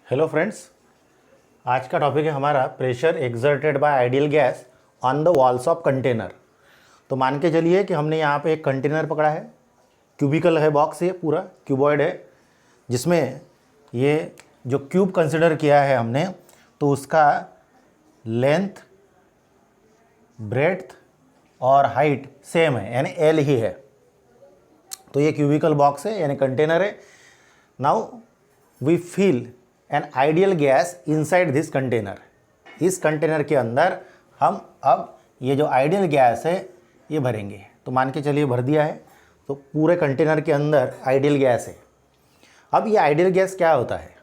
Hello friends, आज का topic है हमारा pressure exerted by ideal gas on the walls of container. तो मान के चलिए कि हमने यहाँ पे एक कंटेनर पकड़ा है, क्यूबिकल है, बॉक्स है, पूरा क्यूबॉइड है, जिसमें ये जो क्यूब कंसिडर किया है हमने, तो उसका लेंथ, ब्रेड्थ और हाइट सेम है, यानी एल ही है। तो ये क्यूबिकल बॉक्स है यानी कंटेनर है। Now we feel an ideal gas inside this container. इस कंटेनर के अंदर हम अब ये जो आइडियल गैस है ये भरेंगे। तो मान के चलिए भर दिया है, तो पूरे कंटेनर के अंदर आइडियल गैस है। अब ये आइडियल गैस क्या होता है?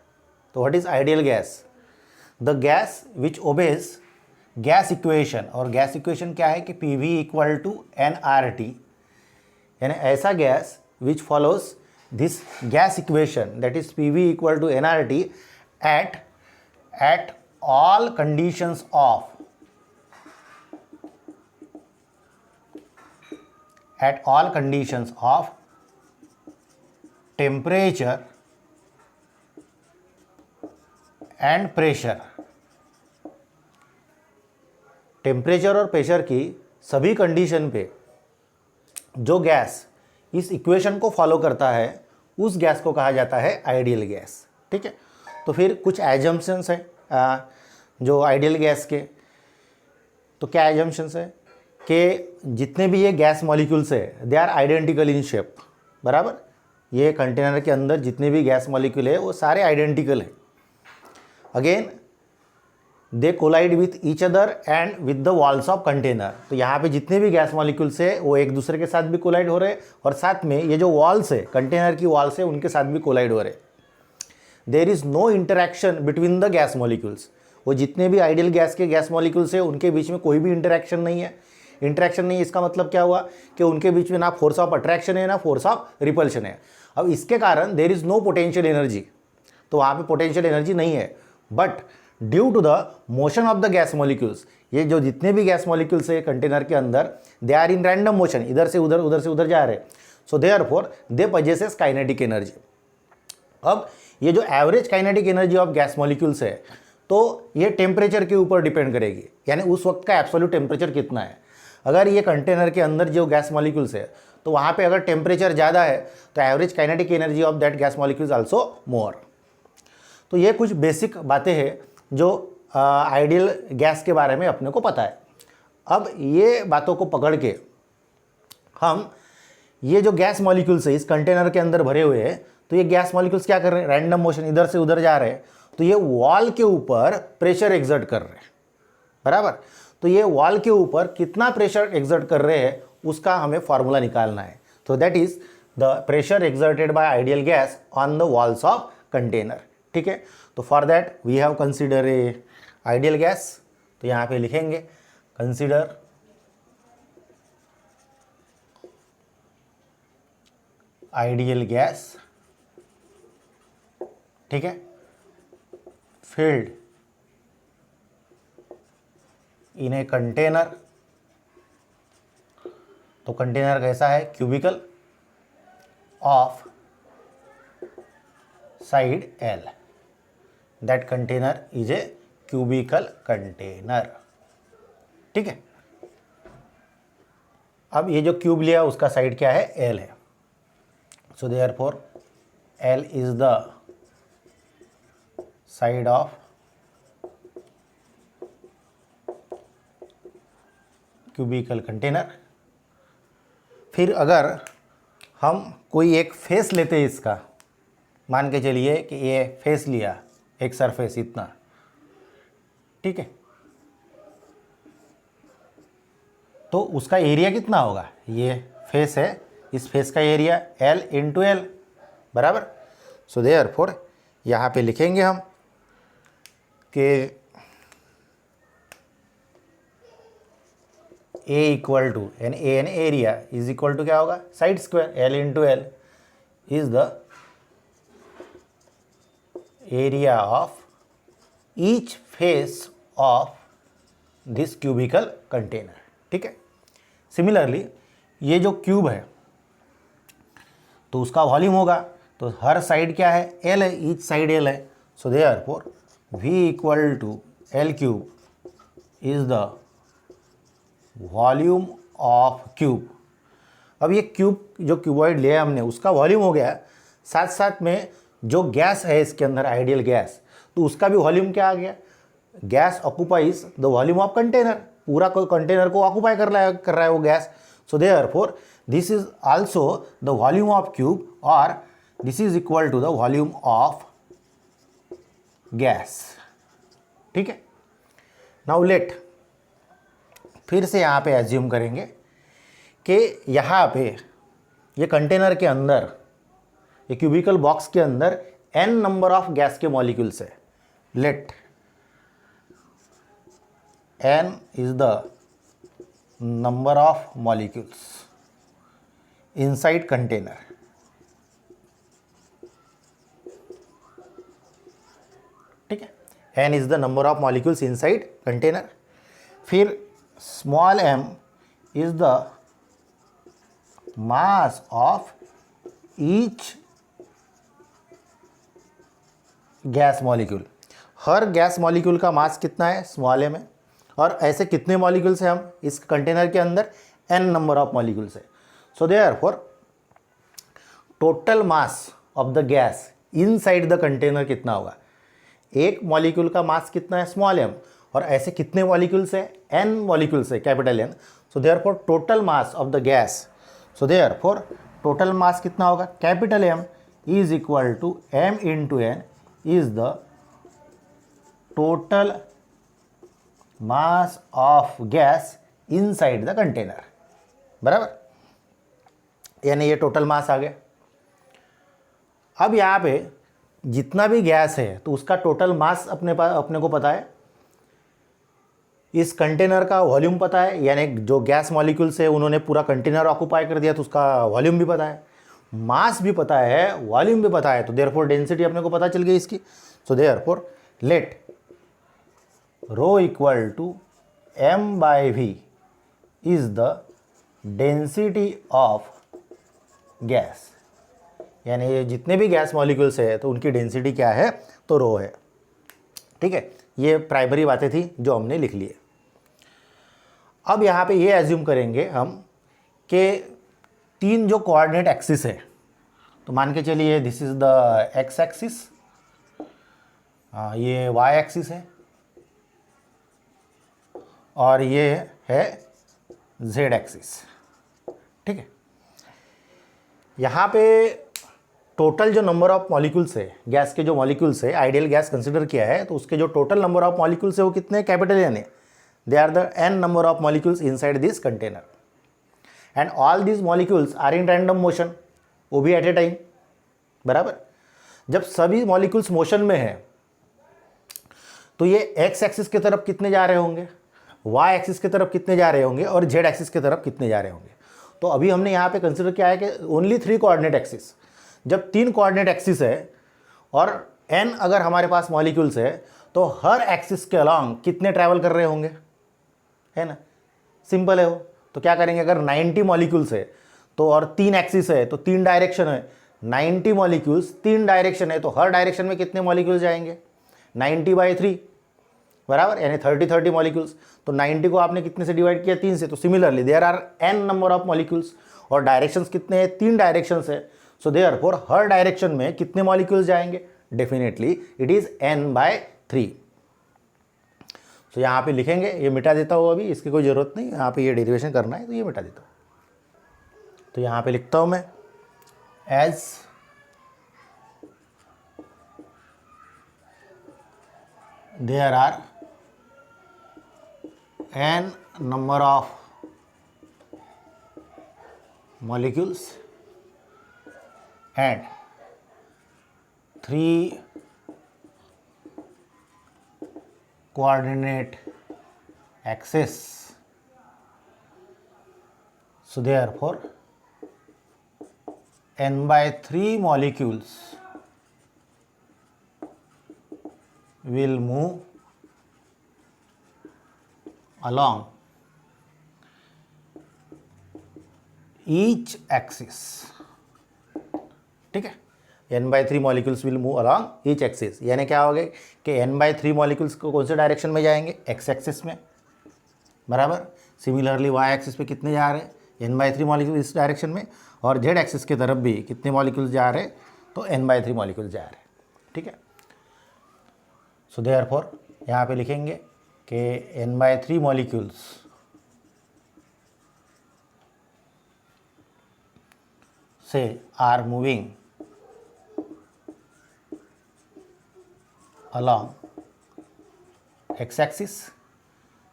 तो what is ideal gas? The gas which obeys gas equation. और गैस इक्वेशन क्या है कि PV इक्वल टू nRT, यानी ऐसा gas which follows this gas equation, that is PV equal to nRT at all conditions of temperature and pressure। Temperature और pressure की सभी condition पे जो गैस इस इक्वेशन को फॉलो करता है उस गैस को कहा जाता है आइडियल गैस। ठीक है, तो फिर कुछ एजम्पशंस हैं जो आइडियल गैस के। तो क्या एजम्पशंस है कि जितने भी ये गैस मॉलिक्यूल्स है they are identical in shape. बराबर, ये कंटेनर के अंदर जितने भी गैस मॉलिक्यूल है वो सारे आइडेंटिकल है। Again they collide with each other and with the walls of container. तो यहाँ पे जितने भी गैस मॉलिक्यूल्स है वो एक दूसरे के साथ भी कोलाइड हो रहे हैं, और साथ में ये जो वॉल्स है, कंटेनर की वॉल्स है, उनके साथ भी कोलाइड हो रहे हैं। There is no interaction between the gas molecules. वो जितने भी आइडियल गैस के गैस मॉलिक्यूल्स है उनके बीच में कोई भी इंटरेक्शन नहीं है। इंटरेक्शन नहीं है इसका मतलब क्या हुआ कि उनके बीच में ना फोर्स ऑफ अट्रैक्शन है ना फोर्स ऑफ रिपल्शन है। अब इसके कारण there is no potential energy, तो वहाँ पे पोटेंशियल एनर्जी नहीं है। But due to the motion of the gas molecules, ये जो जितने भी गैस मॉलिक्यूल्स है कंटेनर के अंदर, they are in random motion, इधर से उधर उधर से उधर जा रहे। So therefore they possesses kinetic energy. अब ये जो average kinetic energy of gas molecules है तो ये टेम्परेचर के ऊपर डिपेंड करेगी, यानी उस वक्त का एब्सोल्यूट टेम्परेचर कितना है। अगर ये कंटेनर के अंदर जो गैस मॉलिक्यूल्स है तो वहाँ पे अगर टेम्परेचर ज़्यादा है तो average kinetic energy of that gas molecules also more. तो ये कुछ बेसिक बातें हैं जो आइडियल गैस के बारे में अपने को पता है। अब ये बातों को पकड़ के हम ये जो गैस मॉलिक्यूल्स है इस कंटेनर के अंदर भरे हुए हैं, तो ये गैस मॉलिक्यूल्स क्या कर रहे हैं? रैंडम मोशन, इधर से उधर जा रहे हैं। तो ये वॉल के ऊपर प्रेशर एक्सर्ट कर रहे हैं। बराबर, तो ये वॉल के ऊपर कितना प्रेशर एक्सर्ट कर रहे हैं उसका हमें फॉर्मूला निकालना है। तो that is the pressure exerted by ideal gas on the walls of container. ठीक है, तो for that we have consider a ideal gas. तो यहाँ पे लिखेंगे कंसीडर आइडियल गैस। ठीक है, filled इन ए कंटेनर। तो कंटेनर कैसा है? Cubical of side L। That container is a cubical container. ठीक है, अब ये जो क्यूब लिया उसका साइड क्या है? L है। सो therefore L is the side of cubicle container. फिर अगर हम कोई एक फेस लेते हैं इसका, मान के चलिए कि ये फेस लिया, एक सरफेस इतना। ठीक है, तो उसका एरिया कितना होगा? ये फेस है, इस फेस का एरिया L इंटू L। बराबर, सो देयरफॉर यहाँ पे लिखेंगे हम कि A इक्वल टू यानी एरिया इज इक्वल टू क्या होगा? Side square L into L is the area of each face of this cubical container. ठीक है, सिमिलरली ये जो क्यूब है तो उसका वॉल्यूम होगा, तो हर साइड क्या है? L है, ईच साइड L है। So therefore V equal to L cube is the volume of cube. अब ये क्यूब जो क्यूबॉइड लिया हमने उसका वॉल्यूम हो गया, साथ साथ में जो गैस है इसके अंदर आइडियल गैस, तो उसका भी वॉल्यूम क्या आ गया, gas occupies the volume of container, पूरा कंटेनर को ऑक्यूपाई कर रहा है वो gas. So therefore this is also the volume of cube और this is equal to the volume of gas. ठीक है, नाउ लेट, फिर से यहाँ पे एज्यूम करेंगे कि यहाँ पे ये कंटेनर के अंदर, ये क्यूबिकल बॉक्स के अंदर n नंबर ऑफ गैस के मॉलिक्यूल्स है। Let n is the number of molecules inside container. ठीक है, n is the number of molecules inside container. फिर small m is the mass of each gas molecule. हर gas molecule का mass कितना है, small m है। और ऐसे कितने मॉलिक्यूल्स हैं हम इस कंटेनर के अंदर, n नंबर ऑफ मॉलिक्यूल्स है। सो therefore total mass of the gas inside the container कितना होगा, एक मॉलिक्यूल का मास कितना है, स्मॉल m, और ऐसे कितने मॉलिक्यूल्स है, n मॉलिक्यूल्स है, capital N। So therefore total mass of the gas, so therefore total mass कितना होगा, capital M is equal to m into n is the total mass of gas inside the container. बराबर, यानी ये total mass आ गया। अब यहाँ पे जितना भी गैस है तो उसका टोटल मास अपने को पता है, इस कंटेनर का वॉल्यूम पता है, यानी जो गैस मॉलिक्यूल्स है उन्होंने पूरा कंटेनर ऑक्यूपाई कर दिया तो उसका वॉल्यूम भी पता है, मास भी पता है, वॉल्यूम भी पता है, तो देयरफॉर डेंसिटी अपने को पता चल गई इसकी। So therefore let rho equal to m by V is the density of gas, यानी ये जितने भी गैस मॉलिक्यूल्स है तो उनकी डेंसिटी क्या है, तो रो है। ठीक है, ये प्राइमरी बातें थी जो हमने लिख ली है। अब यहाँ पे ये एज्यूम करेंगे हम कि तीन जो कोऑर्डिनेट एक्सिस है, तो मान के चलिए this is the x axis, ये वाई एक्सिस है और ये है जेड एक्सिस। ठीक है, यहाँ पे टोटल जो नंबर ऑफ मॉलिक्यूल्स है, गैस के जो मॉलिक्यूल्स है, आइडियल गैस कंसिडर किया है तो उसके जो टोटल नंबर ऑफ मॉलिक्यूल्स है वो कितने, कैपिटल एन है। They are the n number of molecules inside this container and all these molecules are in random motion, वो भी एट ए टाइम। बराबर, जब सभी मॉलिक्यूल्स मोशन में है तो ये एक्स एक्सिस की तरफ कितने जा रहे होंगे, वाई एक्सिस की तरफ कितने जा रहे होंगे और जेड एक्सिस की तरफ कितने जा रहे होंगे। तो अभी हमने यहाँ पे कंसिडर किया है कि ओनली 3 कोऑर्डिनेट एक्सिस। जब 3 कोऑर्डिनेट एक्सिस है और n अगर हमारे पास मॉलिक्यूल्स है तो हर एक्सिस के अलॉन्ग कितने ट्रैवल कर रहे होंगे, है ना, सिंपल है वो। तो क्या करेंगे, अगर 90 मॉलिक्यूल्स है तो और 3 एक्सिस है तो 3 डायरेक्शन है, 90 मॉलिक्यूल्स 3 डायरेक्शन है तो हर डायरेक्शन में कितने मॉलिक्यूल्स जाएंगे, 90/3, बराबर, यानी 30 मॉलिक्यूल्स। तो 90 को आपने कितने से डिवाइड किया, 3 से। तो similarly there are n number of molecules और डायरेक्शंस कितने हैं, 3 डायरेक्शंस है। सो देयरफॉर हर डायरेक्शन में कितने मॉलिक्यूल्स जाएंगे, डेफिनेटली इट इज n/3। सो यहाँ पे लिखेंगे, ये मिटा देता हूँ अभी, इसकी कोई ज़रूरत नहीं, यहाँ पे ये डेरिवेशन करना है तो ये मिटा देता हूँ। तो यहाँ पे लिखता हूँ मैं as there are n number of molecules and 3 coordinate axes. So therefore n/3 molecules will move along each axis। ठीक है, n/3 molecules will move along each axis, यानी क्या हो गया कि n/3 मॉलिक्यूल्स को कौन से डायरेक्शन में जाएंगे, x एक्सिस में, बराबर। सिमिलरली y एक्सिस पे कितने जा रहे हैं, n/3 मॉलिक्यूल इस डायरेक्शन में, और z एक्सिस की तरफ भी कितने मॉलिक्यूल्स जा रहे हैं, तो n/3 मॉलिक्यूल्स जा रहे हैं, ठीक है। सो देयरफॉर यहाँ पे लिखेंगे कि n/3 मॉलिक्यूल्स से are moving along x axis.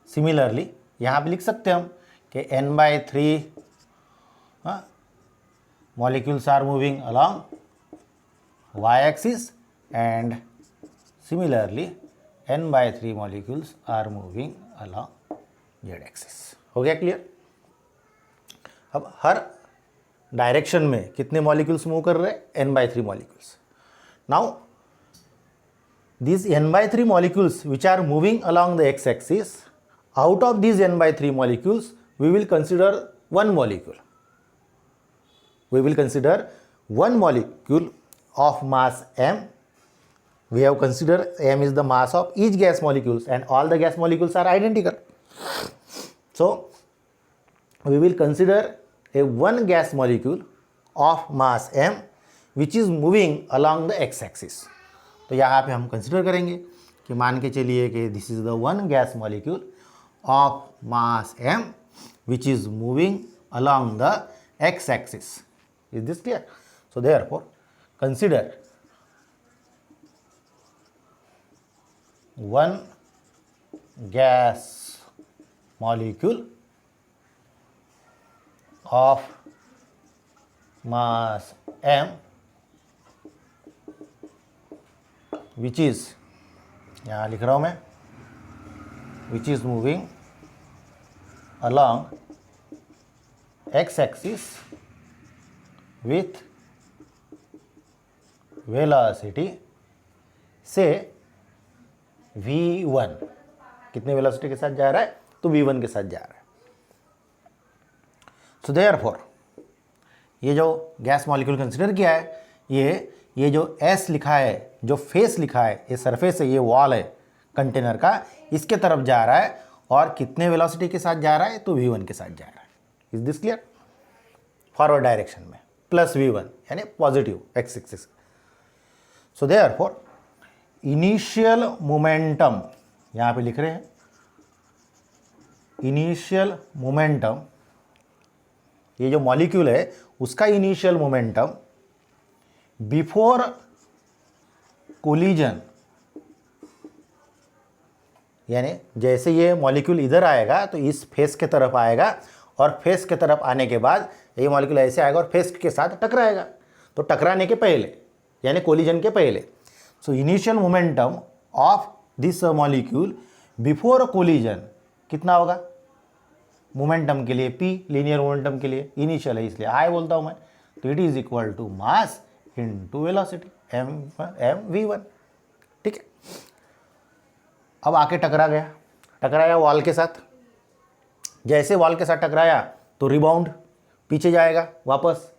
Similarly यहाँ पे लिख सकते हैं हम कि n/3 molecules are moving along y axis and similarly n/3 molecules are moving along z axis. हो गया क्लियर। अब हर डायरेक्शन में कितने मॉलिक्यूल्स मूव कर रहे हैं, n/3 molecules. Now these n/3 molecules which are moving along the x axis, out of these n/3 molecules we will consider one molecule. We will consider one molecule of mass m. We have considered m is the mass of each gas molecules and all the gas molecules are identical. So we will consider a one gas molecule of mass m which is moving along the x axis. तो यहाँ पे हम consider करेंगे कि मान के चलिए कि this is the one gas molecule of mass m which is moving along the x axis. Is this clear? So therefore consider one gas molecule of mass m which is, यहाँ लिख रहा हूँ मैं, which is moving along x axis with velocity से v1। कितने velocity के साथ जा रहा है, तो v1 के साथ जा रहा है। सो देयरफॉर ये जो गैस मॉलिक्यूल कंसिडर किया है, ये जो S लिखा है, जो फेस लिखा है, ये सरफेस है, ये वॉल है कंटेनर का, इसके तरफ जा रहा है और कितने वेलोसिटी के साथ जा रहा है, तो v1 के साथ जा रहा है। Is this clear? Forward direction में प्लस v1 यानी positive x axis. So therefore initial momentum यहाँ पे लिख रहे हैं, इनिशियल मोमेंटम, ये जो मॉलिक्यूल है उसका इनिशियल मोमेंटम बिफोर कोलिजन, यानी जैसे ये मॉलिक्यूल इधर आएगा तो इस फेस के तरफ आएगा और फेस के तरफ आने के बाद ये मॉलिक्यूल ऐसे आएगा और फेस के साथ टकराएगा, तो टकराने के पहले यानी कोलिजन के पहले। So initial momentum of this molecule before collision कितना होगा, मोमेंटम के लिए p, लीनियर मोमेंटम के लिए इनिशियल है इसलिए I बोलता हूँ मैं, तो it is equal to mass into velocity mv1। ठीक है। अब आके टकराया वॉल के साथ। जैसे वॉल के साथ टकराया तो रिबाउंड पीछे जाएगा, वापस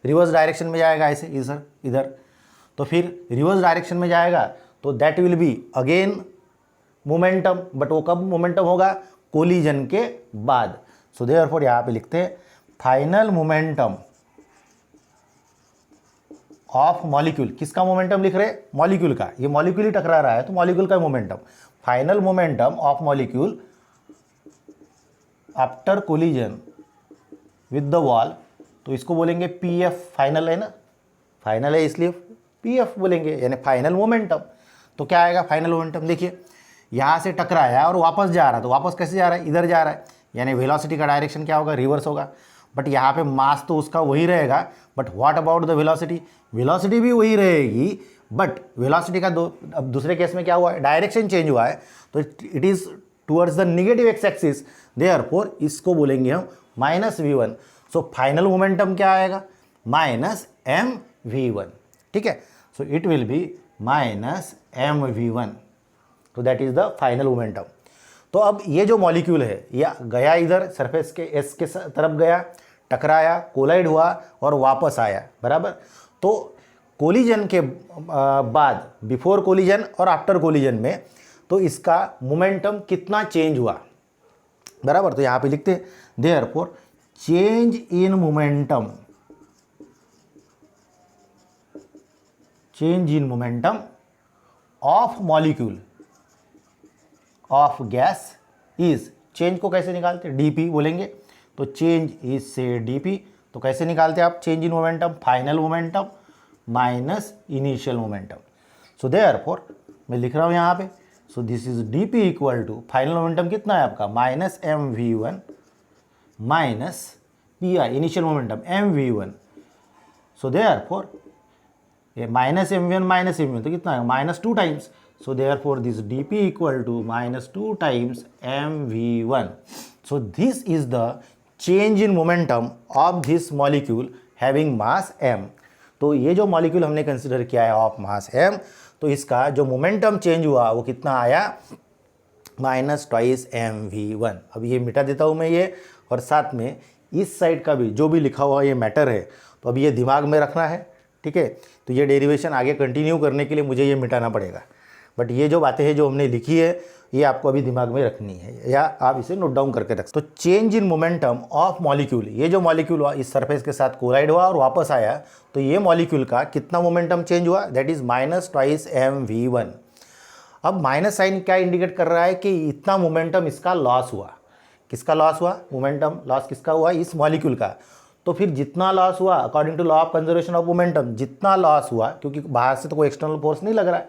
रिवर्स डायरेक्शन में जाएगा, ऐसे इधर। तो फिर रिवर्स डायरेक्शन में जाएगा तो that will be again momentum, but वो कब मोमेंटम होगा, कोलिजन के बाद। सो देयरफॉर यहाँ पे लिखते हैं फाइनल मोमेंटम ऑफ मॉलिक्यूल। किसका मोमेंटम लिख रहे हैं, मॉलिक्यूल का। ये मॉलिक्यूल ही टकरा रहा है तो मॉलिक्यूल का momentum, final momentum of molecule after collision with the wall, तो इसको बोलेंगे pf, फाइनल है ना, फाइनल है इसलिए pf बोलेंगे, यानी फाइनल मोमेंटम। तो क्या आएगा फाइनल मोमेंटम, देखिए यहाँ से टकराया और वापस जा रहा है, तो वापस कैसे जा रहा है, इधर जा रहा है, यानी वेलोसिटी का डायरेक्शन क्या होगा, रिवर्स होगा। बट यहाँ पे मास तो उसका वही रहेगा, but what about the velocity, velocity भी वही रहेगी, बट वेलोसिटी का अब दूसरे केस में क्या हुआ है, डायरेक्शन चेंज हुआ है, तो it is towards the negative x axis, therefore इसको बोलेंगे हम minus v1। So final momentum क्या आएगा, माइनस mv1। ठीक है, so it will B minus mv1, तो that is the final momentum. तो अब ये जो मॉलिक्यूल है या गया इधर सरफेस के एस के तरफ गया, टकराया, कोलाइड हुआ और वापस आया, बराबर। तो कोलिजन के बाद, बिफोर कोलिजन और आफ्टर कोलिजन में, तो इसका मोमेंटम कितना चेंज हुआ, बराबर। तो यहाँ पे लिखते हैं therefore change in momentum, change in momentum of molecule of gas is, change को कैसे निकालते हैं, डीपी बोलेंगे, तो चेंज इज से डीपी, तो कैसे निकालते हैं आप change in momentum, final momentum minus initial momentum. So therefore मैं लिख रहा हूँ यहाँ पे, so this is dp equal to final momentum कितना है आपका minus m we one minus p i initial momentum m we one. So therefore ये minus m we one minus m we one तो कितना है minus 2 times, so therefore this dp equal to minus 2 times mv1. So this is the change in momentum of this molecule having mass m. तो ये जो molecule हमने consider किया है of mass m, तो इसका जो मोमेंटम चेंज हुआ वो कितना आया माइनस ट्वाइस mv1। अब ये मिटा देता हूँ मैं ये, और साथ में इस साइड का भी जो भी लिखा हुआ ये मैटर है, तो अब ये दिमाग में रखना है, ठीक है। तो ये डेरिवेशन आगे कंटिन्यू करने के लिए मुझे ये मिटाना पड़ेगा, बट ये जो बातें हैं जो हमने लिखी है ये आपको अभी दिमाग में रखनी है, या आप इसे नोट डाउन करके रख। तो change in momentum of molecule, ये जो मॉलिक्यूल हुआ इस सरफेस के साथ कोलाइड हुआ और वापस आया, तो ये मॉलिक्यूल का कितना मोमेंटम चेंज हुआ, that is minus twice M we one. अब माइनस साइन क्या इंडिकेट कर रहा है कि इतना मोमेंटम इसका लॉस हुआ, किसका लॉस हुआ, मोमेंटम लॉस किसका हुआ, इस मॉलिक्यूल का। तो फिर जितना लॉस हुआ according to law of conservation of momentum, जितना लॉस हुआ, क्योंकि बाहर से तो कोई एक्सटर्नल फोर्स नहीं लग रहा है,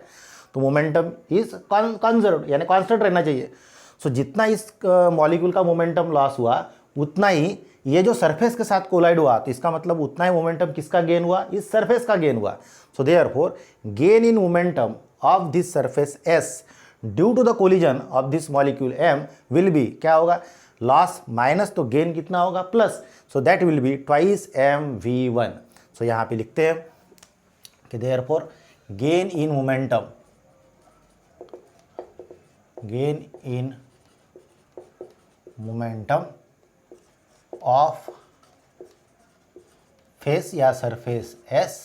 तो मोमेंटम इज कंजर्व यानी कांस्टेंट रहना चाहिए। सो जितना इस मॉलिक्यूल का मोमेंटम लॉस हुआ उतना ही ये जो सरफेस के साथ कोलाइड हुआ, तो इसका मतलब उतना ही मोमेंटम किसका गेन हुआ, इस सरफेस का गेन हुआ। So therefore gain in momentum of this surface is due to the collision of this molecule m will be, क्या होगा, लॉस माइनस तो गेन कितना होगा plus, so that will be twice M we one. So यहाँ पे लिखते हैं कि therefore gain in momentum, gain in momentum of face या surface S.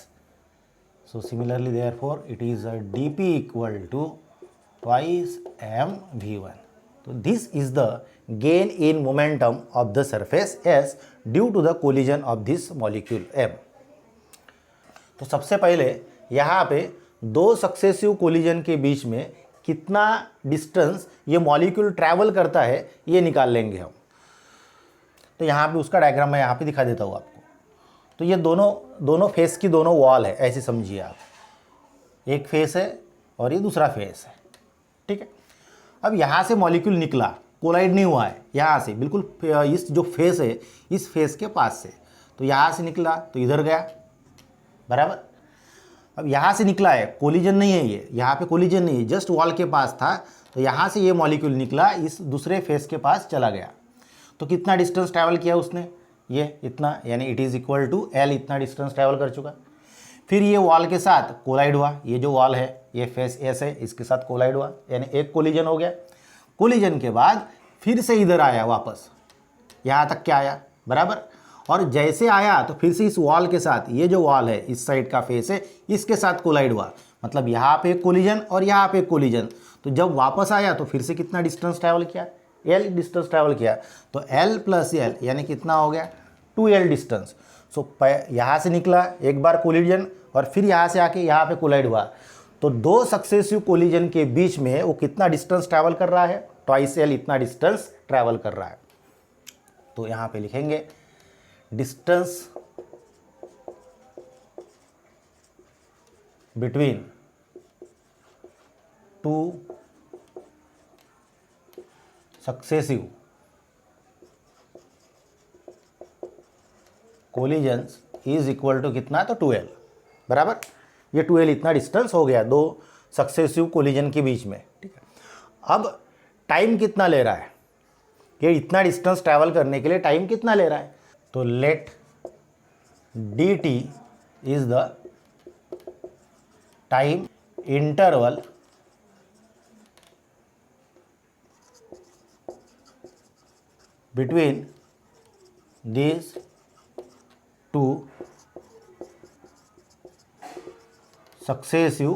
So similarly therefore it is a dp equal to twice mv1. So this is the gain in momentum of the surface S due to the collision of this molecule M. तो सबसे पहले यहाँ पे दो successive collision के बीच में कितना distance ये मॉलिक्यूल ट्रैवल करता है ये निकाल लेंगे हम। तो यहाँ पे उसका डायग्राम मैं यहाँ पे दिखा देता हूँ आपको। तो ये दोनों फेस की दोनों वॉल है, ऐसे समझिए आप, एक फेस है और ये दूसरा फेस है, ठीक है। अब यहाँ से मॉलिक्यूल निकला, कोलाइड नहीं हुआ है, यहाँ से बिल्कुल इस जो फेस है इस फेस के पास से, तो यहाँ से निकला तो इधर गया, बराबर। अब यहाँ से निकला है, कोलिजन नहीं है, ये यहाँ पे कोलिजन नहीं है, जस्ट वॉल के पास था, तो यहाँ से ये मॉलिक्यूल निकला इस दूसरे फेस के पास चला गया। तो कितना डिस्टेंस ट्रैवल किया उसने, ये इतना, यानी it is equal to L, इतना डिस्टेंस ट्रैवल कर चुका। फिर ये वॉल के साथ कोलाइड हुआ, ये जो वॉल है ये फेस एस है, इसके साथ कोलाइड हुआ, यानी एक कोलिजन हो गया। कोलिजन के बाद फिर से इधर आया वापस, यहाँ तक क्या आया, बराबर। और जैसे आया तो फिर से इस वॉल के साथ, ये जो वॉल है इस साइड का फेस है, इसके साथ कोलाइड हुआ, मतलब यहाँ पे कोलिजन और यहाँ पे कोलिजन। तो जब वापस आया तो फिर से कितना डिस्टेंस ट्रैवल किया, एल डिस्टेंस ट्रैवल किया, तो एल प्लस एल यानी कितना हो गया 2l डिस्टेंस। सो यहाँ से निकला एक बार कोलिजन और फिर यहाँ से आके यहाँ पे कोलाइड हुआ, तो दो सक्सेसिव कोलिजन के बीच में वो कितना डिस्टेंस ट्रैवल कर रहा है, ट्वाइस एल इतना डिस्टेंस ट्रैवल कर रहा है। तो यहाँ पे लिखेंगे distance between two successive collisions is equal to कितना, तो 2l, बराबर। ये 2l इतना डिस्टेंस हो गया दो सक्सेसिव कोलिजन के बीच में, ठीक है। अब टाइम कितना ले रहा है, ये इतना डिस्टेंस ट्रैवल करने के लिए टाइम कितना ले रहा है, तो let dt is the time interval between these two successive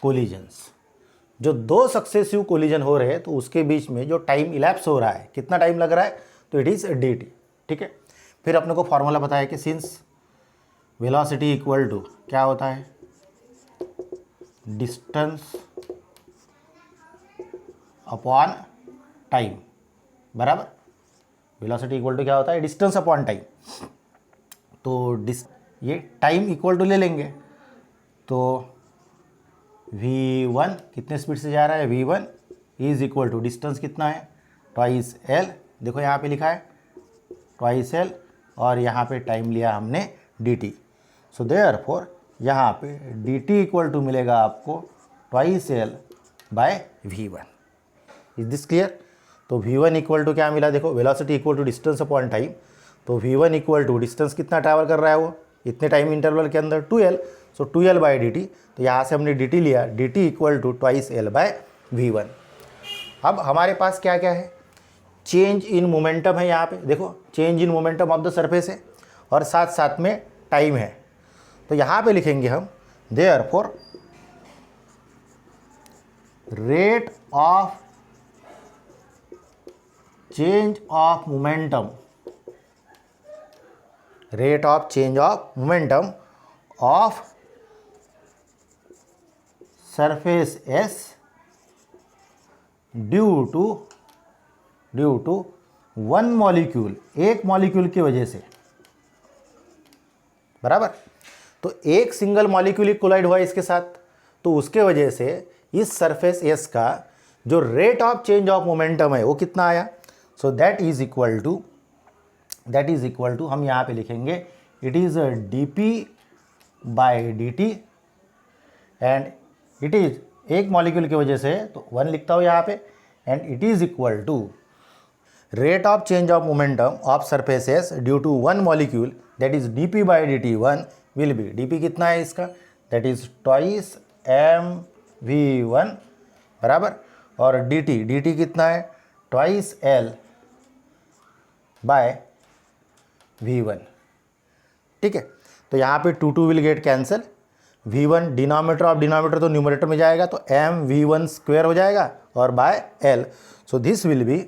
collisions. जो दो सक्सेसिव कोलिजन हो रहे हैं तो उसके बीच में जो टाइम इलैप्स हो रहा है, कितना टाइम लग रहा है, तो इट इज़ dt। ठीक है, फिर अपने को फॉर्मूला पता है कि सिंस वेलोसिटी इक्वल टू क्या होता है, डिस्टेंस अपॉन टाइम, बराबर। वेलोसिटी इक्वल टू क्या होता है, डिस्टेंस अपॉन टाइम। तो ये टाइम इक्वल टू ले लेंगे, तो v1 कितने स्पीड से जा रहा है, v1 is equal to distance कितना है, ट्वाइस l, देखो यहाँ पे लिखा है ट्वाइस l, और यहाँ पे टाइम लिया हमने dt। सो देयरफॉर यहाँ पे dt इक्वल टू मिलेगा आपको twice l by v1। Is this clear. तो v1 इक्वल टू क्या मिला, देखो velocity equal to distance upon time, तो v1 इक्वल टू डिस्टेंस कितना ट्रैवल कर रहा है वो इतने टाइम इंटरवल के अंदर 2l, so 2l by dt। तो यहाँ से हमने dt लिया, dt equal to twice l by v1। अब हमारे पास क्या क्या है, चेंज इन मोमेंटम है, यहाँ पे देखो change in momentum of the surface है, और साथ साथ में टाइम है। तो यहाँ पे लिखेंगे हम therefore rate of change of momentum, rate of change of momentum of surface S due to one molecule, एक मॉलिक्यूल की वजह से, बराबर। तो एक सिंगल मॉलिक्यूल कोलाइड हुआ इसके साथ, तो उसके वजह से इस सरफेस S का जो rate of change of momentum है वो कितना आया। So that is equal to हम यहाँ पे लिखेंगे it is dp by dt, and it is एक मॉलिक्यूल की वजह से तो 1 लिखता हूँ यहाँ पे, and it is equal to rate of change of momentum of surface S due to one molecule, that is dp by dt 1 will be, dp कितना है इसका, दैट इज ट्वाइस mv1, बराबर, और dt कितना है, ट्वाइस l बाय v1। ठीक है, तो यहाँ पे 2 will get cancel, v1 denominator of denominator तो न्यूमरेटर में जाएगा, तो mv1 स्क्वायर हो जाएगा और by l। So this will be,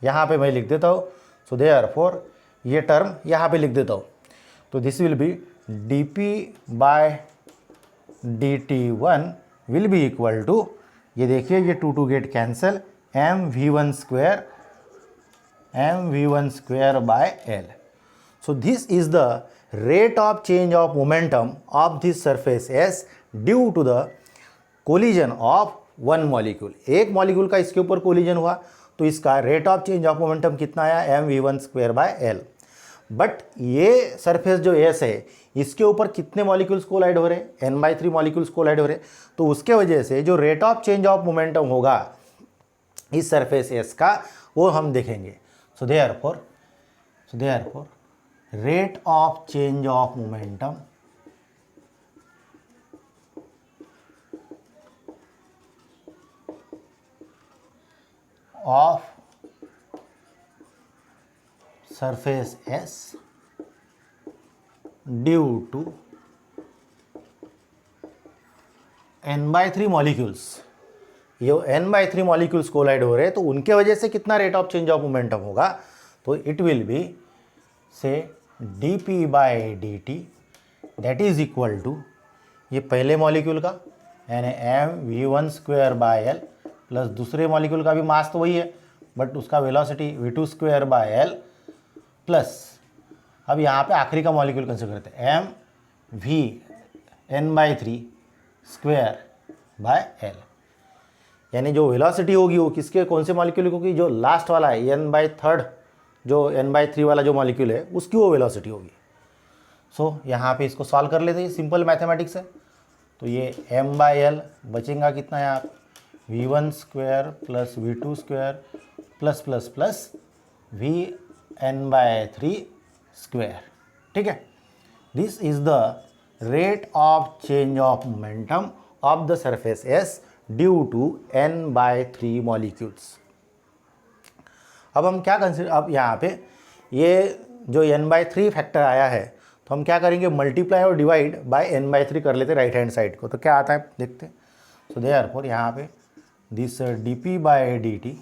यहाँ पे मैं लिख देता हूँ, सो देयरफॉर ये टर्म यहाँ पे लिख देता हूँ, तो this will be dp by dt1 will be equal to, ये देखिए ये 2 get cancel, mv1 square by l। So this is the rate of change of momentum of this surface S due to the collision of one molecule। एक molecule का इसके ऊपर collision हुआ तो इसका rate of change of momentum कितना आया, mv1 square by l। But ये सरफेस जो S है इसके ऊपर कितने मॉलिक्यूल्स कोलाइड हो रहे हैं, n/3 मॉलिक्यूल्स कोलाइड हो रहे हैं, तो उसके वजह से जो rate of change of momentum होगा इस सरफेस S का वो हम देखेंगे। So therefore rate of change of momentum of surface S due to n/3 molecules, ये n/3 मॉलिक्यूल्स कोलाइड हो रहे हैं तो उनके वजह से कितना rate of change of momentum होगा, तो इट विल बी से dp by dt that is equal to, ये पहले मॉलिक्यूल का यानी mv1 square by l plus दूसरे मॉलिक्यूल का भी मास तो वही है बट उसका velocity v2 square by l plus, अब यहाँ पे आखिरी का मॉलिक्यूल कंसिडर करते हैं mv n/3 square by l, यानी जो वेलोसिटी होगी वो किसके कौन से मॉलिक्यूल की होगी, जो लास्ट वाला है n/3 जो n/3 वाला जो मॉलिक्यूल है उसकी वो वेलोसिटी होगी। सो यहाँ पे इसको सॉल्व कर लेते हैं, सिंपल मैथमेटिक्स है। तो ये m/l बचेगा कितना है, आप v1 square plus v2 square plus plus plus vn/3 square. ठीक है, this is the rate of change of momentum of the surface S due to n/3 molecules. अब हम क्या कंसिडर, अब यहाँ पे ये जो n/3 फैक्टर आया है तो हम क्या करेंगे, मल्टीप्लाई और डिवाइड बाय n/3 कर लेते राइट हैंड साइड को। तो क्या आता है देखते हैं। सो देयरफॉर यहाँ पे this dp/dt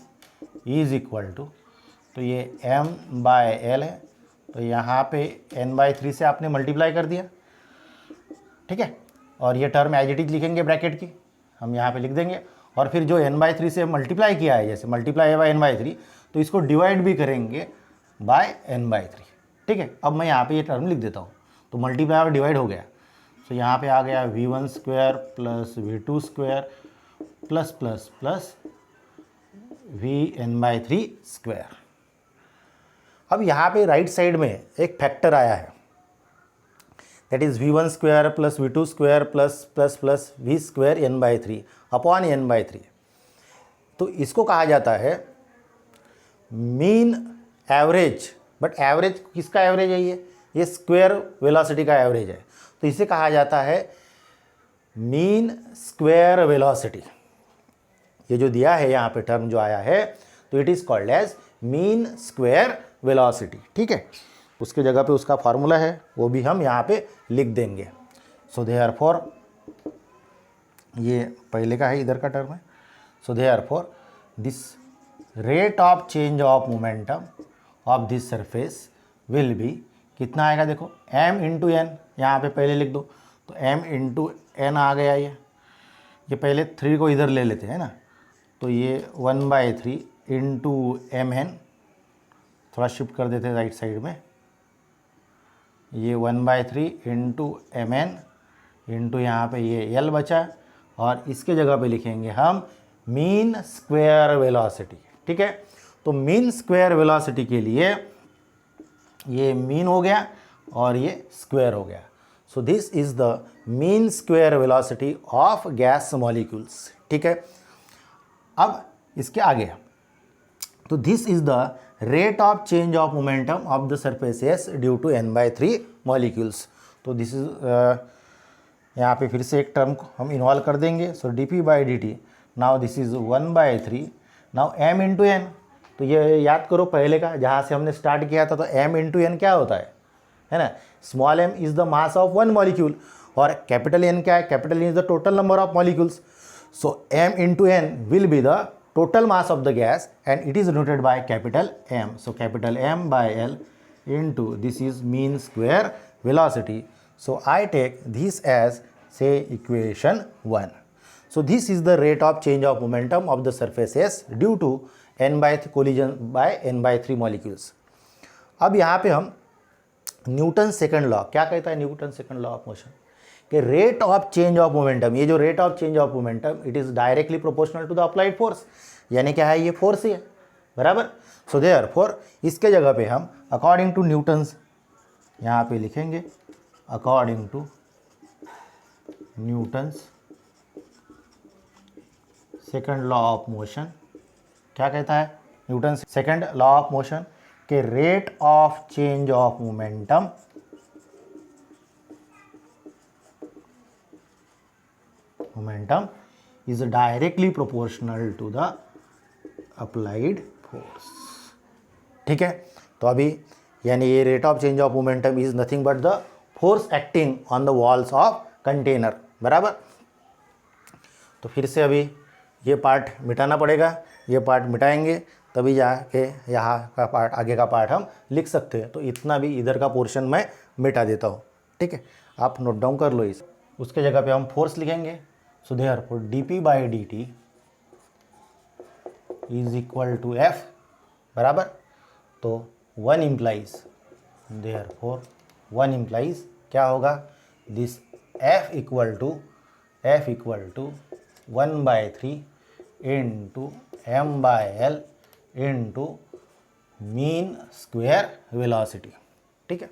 is equal to, तो ये m/l है, तो यहाँ पे n/3 से आपने मल्टीप्लाई कर दिया, ठीक है। और ये टर्म एज इट इज लिखेंगे ब्रैकेट की, हम यहाँ पे लिख देंगे। और फिर जो n/3 से मल्टीप्लाई किया है, जैसे मल्टीप्लाई है बाय n/3, तो इसको डिवाइड भी करेंगे बाय n/3, ठीक है। अब मैं यहाँ पे ये टर्म लिख देता हूँ, तो मल्टीप्लाई और डिवाइड हो गया। तो यहाँ पे आ गया v1 square plus v2 square plus plus plus vn/3 square. अब यहाँ पे राइट साइड में एक फैक्टर आया है, that is v1 square plus v2 square plus plus plus v square n/3 upon n/3। तो इसको कहा जाता है मीन एवरेज, बट एवरेज किसका एवरेज है, ये स्क्वायर वेलोसिटी का एवरेज है। तो इसे कहा जाता है मीन स्क्वायर वेलोसिटी। ये जो दिया है यहाँ पे टर्म जो आया है, तो it is called as mean square velocity, ठीक है। उसके जगह पे उसका फार्मूला है, वो भी हम यहाँ पे लिख देंगे। सो देयरफॉर, ये पहले का है, इधर का टर्म है। सो therefore this rate of change of momentum of this surface will be, कितना आएगा देखो, m इंटू एन, यहाँ पे पहले लिख दो। तो m इंटू एन आ गया ये पहले 3 को इधर ले लेते हैं ना, तो ये 1/3 इंटू mn, थोड़ा शिफ्ट कर देते हैं राइट साइड में, ये 1/3 इंटू mn इंटू यहाँ पे ये l बचा, और इसके जगह पे लिखेंगे हम मीन स्क्वायर वेलोसिटी, ठीक है। तो मीन स्क्वायर वेलोसिटी के लिए ये मीन हो गया और ये स्क्वायर हो गया। So this is the mean square velocity of gas molecules, ठीक है। अब इसके आगे, तो this is the rate of change of momentum of the surfaces due to n/3 molecules. तो दिस इज, यहाँ पे फिर से एक टर्म को हम इन्वॉल्व कर देंगे। So dp/dt, now this is 1/3, now m into N. तो ये याद करो पहले का, जहाँ से हमने स्टार्ट किया था, तो m इंटू एन क्या होता है ना, small m is the mass of one molecule, और कैपिटल N क्या है, capital N is the total number of molecules. So m into N will be the total mass of the gas, and it is denoted by capital M. So capital M by L into this is mean square velocity. So I take this as, say, equation 1. So this is the rate of change of momentum of the surface S due to n/3 collision by n/3 molecules. अब यहाँ पे हम Newton second law, क्या कहता है Newton second law of motion, कि rate of change of momentum, ये जो rate of change of momentum, it is directly proportional to the applied force, यानी क्या है, ये फोर्स ही है, बराबर। सो देयरफॉर इसके जगह पे हम अकॉर्डिंग टू न्यूटन्स यहाँ पे लिखेंगे, according to Newton's second law of motion, क्या कहता है Newton second law of motion, के rate of change of momentum is directly proportional to the applied force, ठीक है। तो अभी यानी ये rate of change of momentum is nothing but the force acting on the walls of container, बराबर। तो फिर से अभी ये पार्ट मिटाना पड़ेगा, ये पार्ट मिटाएंगे तभी जाके यहाँ का पार्ट, आगे का पार्ट हम लिख सकते हैं। तो इतना भी इधर का पोर्शन मैं मिटा देता हूँ, ठीक है, आप नोट डाउन कर लो इस। उसके जगह पे हम फोर्स लिखेंगे। So therefore dp/dt is equal to f, बराबर। तो 1 इम्प्लाइज, देयरफॉर 1 इम्प्लाइज क्या होगा, this f equal to 1/3 into m/l into mean square velocity, ठीक है।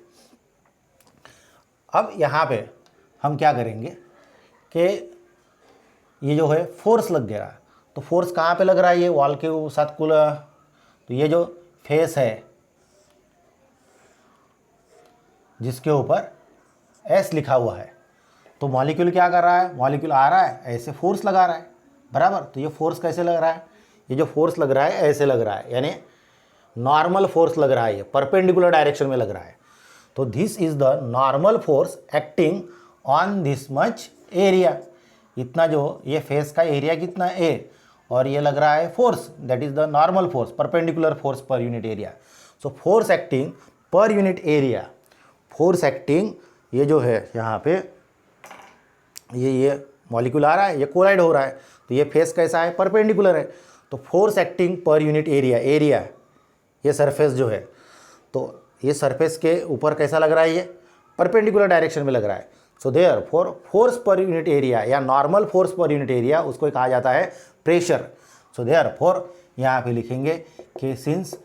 अब यहाँ पे हम क्या करेंगे कि ये जो है फोर्स लग गया, तो फोर्स कहाँ पे लग रहा है, ये वॉल के साथ कुल, तो ये जो फेस है जिसके ऊपर S लिखा हुआ है, तो मॉलिक्यूल क्या कर रहा है, मॉलिक्यूल आ रहा है ऐसे फोर्स लगा रहा है, बराबर। तो ये फोर्स कैसे लग रहा है, ये जो फोर्स लग रहा है ऐसे लग रहा है, यानी नॉर्मल फोर्स लग रहा है, ये परपेंडिकुलर डायरेक्शन में लग रहा है। तो this is the normal force acting on this much area. इतना जो ये फेस का एरिया कितना ए और ये लग रहा है force, that is the normal force, perpendicular force per unit area. So force acting पर यूनिट एरिया, फोर्स एक्टिंग ये जो है यहाँ पे ये मॉलिक्यूल आ रहा है, ये कोलाइड हो रहा है, तो ये फेस कैसा है, परपेंडिकुलर है। तो फोर्स एक्टिंग पर यूनिट एरिया, एरिया ये सरफेस जो है, तो ये सरफेस के ऊपर कैसा लग रहा है, ये परपेंडिकुलर डायरेक्शन में लग रहा है। So there force per unit area या normal force per unit area उसको कहा जाता है प्रेशर। सो देयर यहाँ पे लिखेंगे कि since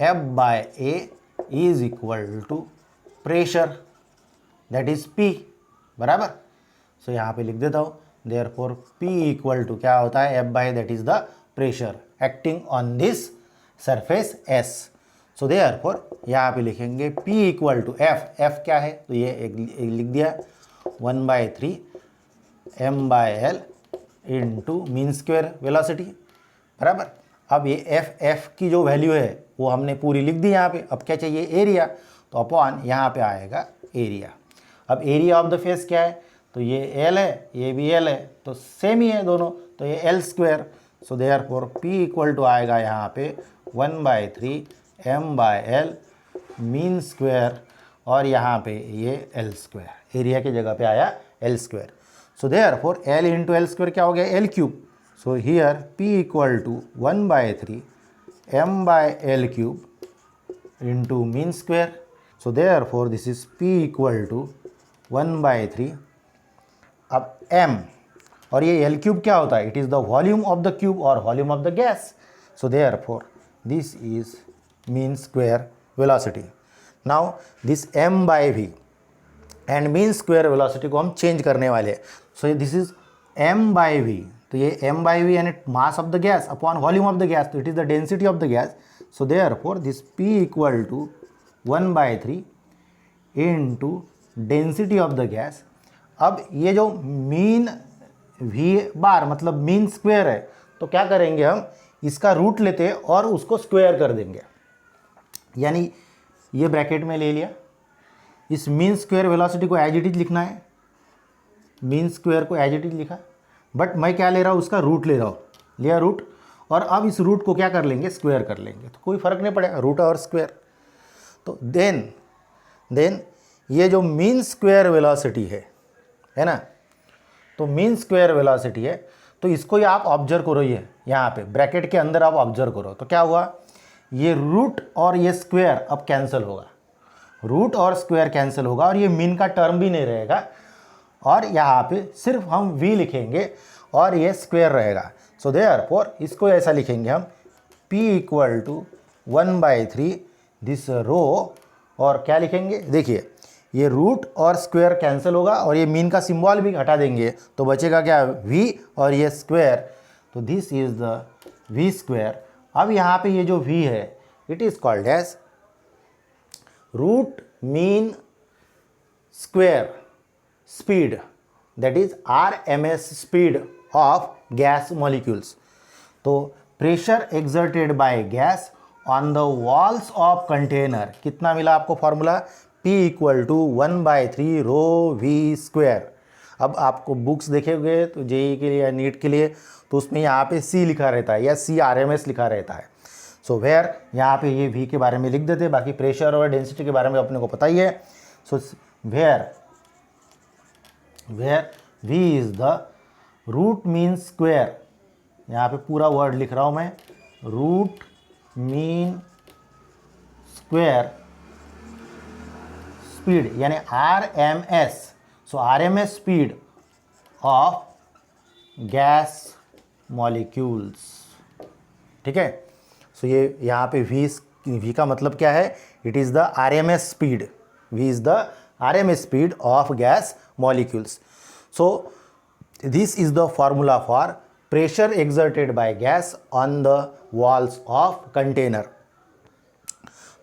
F/A is equal to pressure that is P, बराबर। सो यहाँ पे लिख देता हूँ, देयरफॉर P इक्वल टू क्या होता है, F/A that is the pressure acting on this surface S। So therefore यहाँ पे लिखेंगे P इक्वल टू F क्या है, तो ये एक लिख दिया 1/3 m/l into mean square velocity, बराबर। अब ये F की जो वैल्यू है वो हमने पूरी लिख दी यहाँ पे। अब क्या चाहिए, एरिया, तो अपॉन यहाँ पे आएगा एरिया। अब एरिया ऑफ द फेस क्या है, तो ये L है, ये भी L है, तो सेम ही है दोनों, तो ये L square. So therefore P equal to आएगा यहाँ पे 1/3 m/l मीन स्क्वायर और यहाँ पे ये L स्क्वायर, एरिया की जगह पे आया L square. So therefore L into L square क्या हो गया, L cube. So here P equal to 1/3 m/l cube into mean square. So therefore this is P equal to 1/3, अब m और ये L क्यूब क्या होता है, it is the volume of the cube और volume of the gas. So therefore this is mean square velocity. Now this m/v and mean square velocity को हम change करने वाले हैं। सो दिस इज m/v, तो ये m/v यानी mass of the gas upon volume of the gas, तो it is the density of the gas. So therefore this P equal to 1/3 into density of the gas. अब ये जो mean v बार मतलब mean square है, तो क्या करेंगे हम, इसका रूट लेते और उसको स्क्वायर कर देंगे, यानी ये ब्रैकेट में ले लिया। इस मीन स्क्वायर वेलोसिटी को एज इट इज लिखना है, मीन स्क्वायर को एज इट इज लिखा, बट मैं क्या ले रहा हूँ, उसका रूट ले रहा हूँ, लिया रूट, और अब इस रूट को क्या कर लेंगे, स्क्वायर कर लेंगे, तो कोई फ़र्क नहीं पड़ेगा, रूट और स्क्वायर। तो देन ये जो मीन स्क्वायर वेलोसिटी है ना, तो मीन स्क्वायर वेलोसिटी है, तो इसको ही आप ऑब्जर्व करो, ये यहाँ पे ब्रैकेट के अंदर आप ऑब्जर्व करो, तो क्या हुआ, ये रूट और ये स्क्वायर अब कैंसिल होगा, रूट और स्क्वायर कैंसिल होगा और ये मीन का टर्म भी नहीं रहेगा, और यहाँ पे सिर्फ हम v लिखेंगे और ये स्क्वायर रहेगा। सो देयरफॉर इसको ऐसा लिखेंगे हम P इक्वल टू 1/3 दिस रो, और क्या लिखेंगे, देखिए ये रूट और स्क्वायर कैंसिल होगा और ये मीन का सिंबल भी हटा देंगे, तो बचेगा क्या, v और ये स्क्वायर, तो this is the v square. अब यहाँ पे ये जो v है, it is called as root mean square speed, that is RMS speed of gas molecules. तो pressure exerted by gas on the walls of container, कितना मिला आपको formula, P equal to 1/3 rho v square. अब आपको books देखेंगे तो JEE के लिए या नीट के लिए, तो उसमें यहाँ पे C लिखा रहता है या CRMS लिखा रहता है। सो वेयर यहाँ पे ये v के बारे में लिख देते, बाकी प्रेशर और डेंसिटी के बारे में अपने को पता ही है। So where v is the root mean square, यहाँ पे पूरा वर्ड लिख रहा हूँ मैं, रूट मीन स्क्वायर स्पीड यानी RMS। So RMS speed of gas molecules, ठीक है। सो ये यहाँ पे v का मतलब क्या है, it is the RMS speed, v is the RMS speed of gas molecules. So this is the formula for pressure exerted by gas on the walls of container.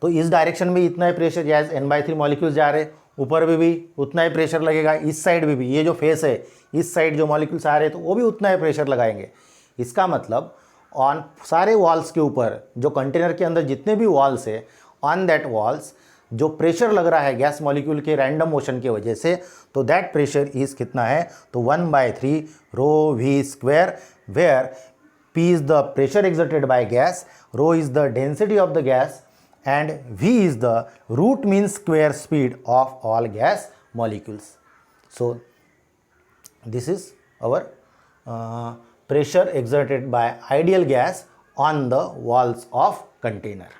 तो इस डायरेक्शन में इतना ही प्रेशर, जैसे n/3 molecules जा रहे हैं, ऊपर भी उतना ही प्रेशर लगेगा, इस साइड भी ये जो फेस है, इस साइड जो मॉलिक्यूल्स आ रहे हैं तो वो भी उतना ही प्रेशर लगाएंगे। इसका मतलब ऑन सारे वॉल्स के ऊपर, जो कंटेनर के अंदर जितने भी वॉल्स है, ऑन दैट वॉल्स जो प्रेशर लग रहा है गैस मॉलिक्यूल के रैंडम मोशन की वजह से, तो दैट प्रेशर इज कितना है, तो 1/3 rho v square, where P is the pressure exerted by gas, rho is the density of the gas, and V is the root mean square speed of all gas molecules. So this is our pressure exerted by ideal gas on the walls of container.